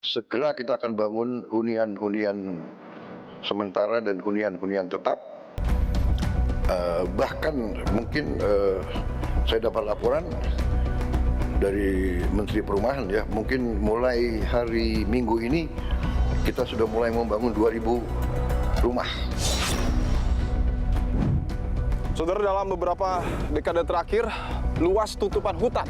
segera kita akan bangun hunian-hunian sementara dan hunian-hunian tetap. Bahkan mungkin saya dapat laporan dari Menteri Perumahan ya, mungkin mulai hari Minggu ini kita sudah mulai membangun 2.000 rumah. Saudara, dalam beberapa dekade terakhir, luas tutupan hutan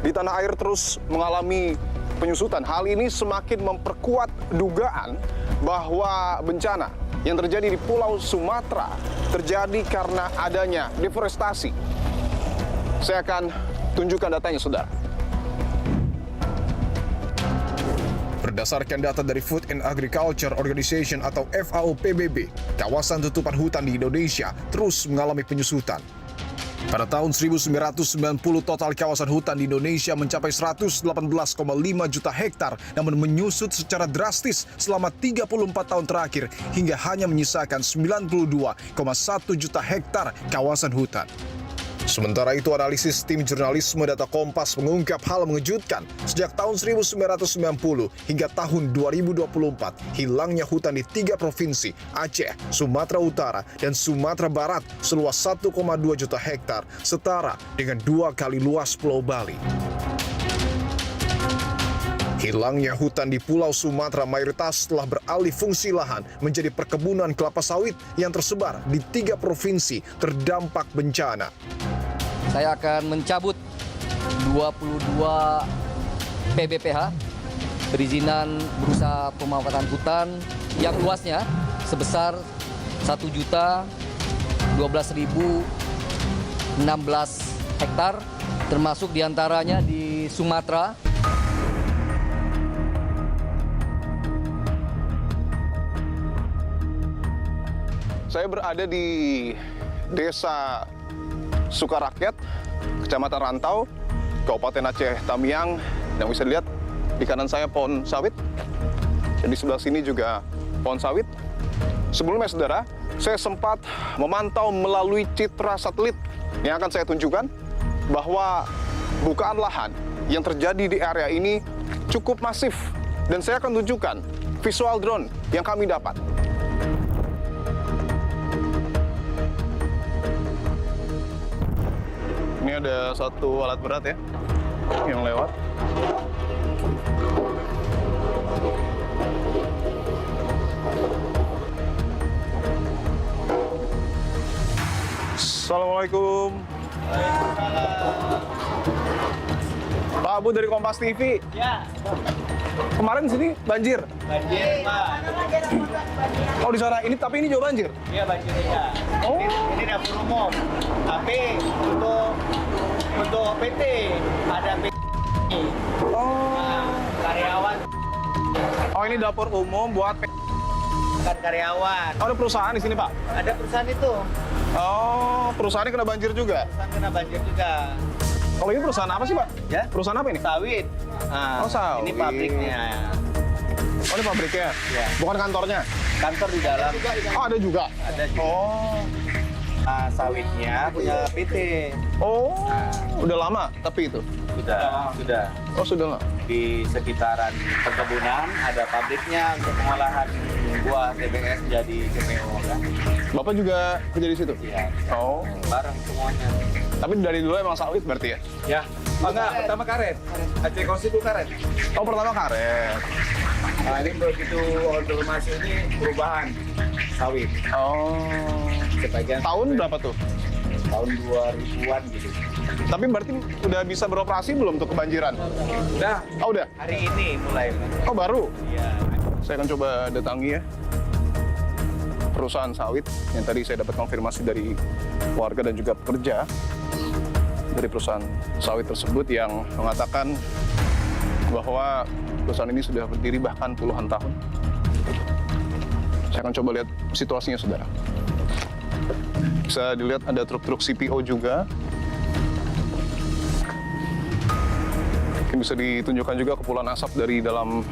di tanah air terus mengalami penyusutan. Hal ini semakin memperkuat dugaan bahwa bencana yang terjadi di Pulau Sumatera terjadi karena adanya deforestasi. Saya akan tunjukkan datanya, saudara. Berdasarkan data dari Food and Agriculture Organization atau FAO PBB, kawasan tutupan hutan di Indonesia terus mengalami penyusutan. Pada tahun 1990, total kawasan hutan di Indonesia mencapai 118,5 juta hektar, namun menyusut secara drastis selama 34 tahun terakhir hingga hanya menyisakan 92,1 juta hektar kawasan hutan. Sementara itu, analisis tim jurnalisme Data Kompas mengungkap hal mengejutkan. Sejak tahun 1990 hingga tahun 2024, hilangnya hutan di 3 provinsi, Aceh, Sumatera Utara, dan Sumatera Barat seluas 1,2 juta hektar, setara dengan 2 kali luas Pulau Bali. Hilangnya hutan di Pulau Sumatera mayoritas telah beralih fungsi lahan menjadi perkebunan kelapa sawit yang tersebar di 3 provinsi terdampak bencana. Saya akan mencabut 22 PBPH, perizinan berusaha pemanfaatan hutan yang luasnya sebesar 1.012.016 hektar, termasuk diantaranya di Sumatera. Saya berada di Desa Sukarakyat, Kecamatan Rantau, Kabupaten Aceh Tamiang. Yang bisa dilihat di kanan saya pohon sawit, dan di sebelah sini juga pohon sawit. Sebelumnya, saudara, saya sempat memantau melalui citra satelit yang akan saya tunjukkan bahwa bukaan lahan yang terjadi di area ini cukup masif, dan saya akan tunjukkan visual drone yang kami dapat. Ini ada satu alat berat ya, yang lewat. Assalamualaikum. Pak Abu dari Kompas TV. Ya. Kemarin sini banjir. Banjir, Pak. Oh, di sana ini, tapi ini juga banjir. Iya, banjir ya. Oh. Ini dapur umum. Tapi untuk PT ada PT. Oh. Nah, karyawan Oh, ini dapur umum buat bukan karyawan. Oh, ada perusahaan di sini, Pak. Ada perusahaan itu. Oh, perusahaannya kena banjir juga. Perusahaan kena banjir juga. Kalau ini perusahaan apa sih, Pak? Ya. Perusahaan apa ini? Sawit. Nah, Oh, sawit. Ini pabriknya. Oh, ini pabriknya? Ya. Bukan kantornya? Kantor di dalam. Oh, ada juga? Ada juga. Oh. Nah, sawitnya punya PT. Oh, udah lama tapi itu? Sudah. Oh, sudah lah. Di sekitaran perkebunan ada pabriknya untuk pengolahan buah TBS jadi CPO kan. Bapak juga kerja di situ? Iya. Oh. Bareng semuanya. Tapi dari dulu emang sawit berarti ya? Ya. Enggak, pertama karet. Aceh Kosi itu karet. Oh, pertama karet. Nah, ini begitu order ini perubahan sawit. Oh. Sebagian Tahun berapa tuh? tahun 2000-an gitu. Tapi berarti udah bisa beroperasi belum tuh kebanjiran? Udah, Oh, udah? hari ini mulai. Oh, baru? Iya. Saya akan coba datangi ya perusahaan sawit yang tadi saya dapat konfirmasi dari warga dan juga pekerja dari perusahaan sawit tersebut yang mengatakan bahwa perusahaan ini sudah berdiri bahkan puluhan tahun. Saya akan coba lihat situasinya, saudara. Bisa dilihat ada truk-truk CPO juga. Mungkin bisa ditunjukkan juga kepulan asap dari dalam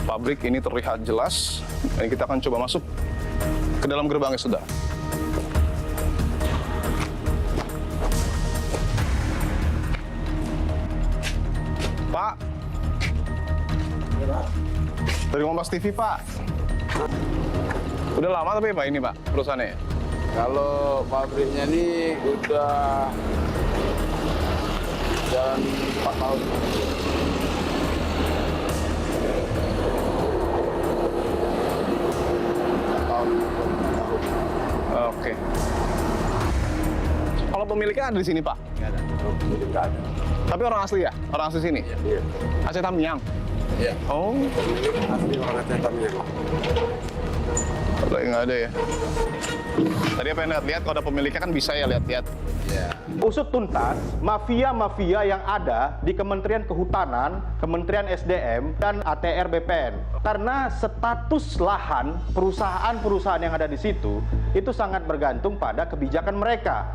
pabrik ini terlihat jelas. Dan kita akan coba masuk ke dalam gerbangnya, saudara. Pak, Dari Kompas TV, Pak. Udah lama tapi Pak ini, Pak, perusahaannya? Kalau pabriknya ini udah jalan 4 tahun. Oke. Kalau pemiliknya ada di sini, Pak? Nggak ada. Tapi orang asli ya? Orang asli sini? Iya. Aceh Tamiang? Iya. Oh, Asli orang Aceh Tamiang. kalau yang nggak ada ya. Tadi apa yang lihat kalau ada pemiliknya kan bisa ya lihat-lihat. Iya. Usut tuntas mafia-mafia yang ada di Kementerian Kehutanan, Kementerian SDM, dan ATR BPN. Karena status lahan perusahaan-perusahaan yang ada di situ itu sangat bergantung pada kebijakan mereka.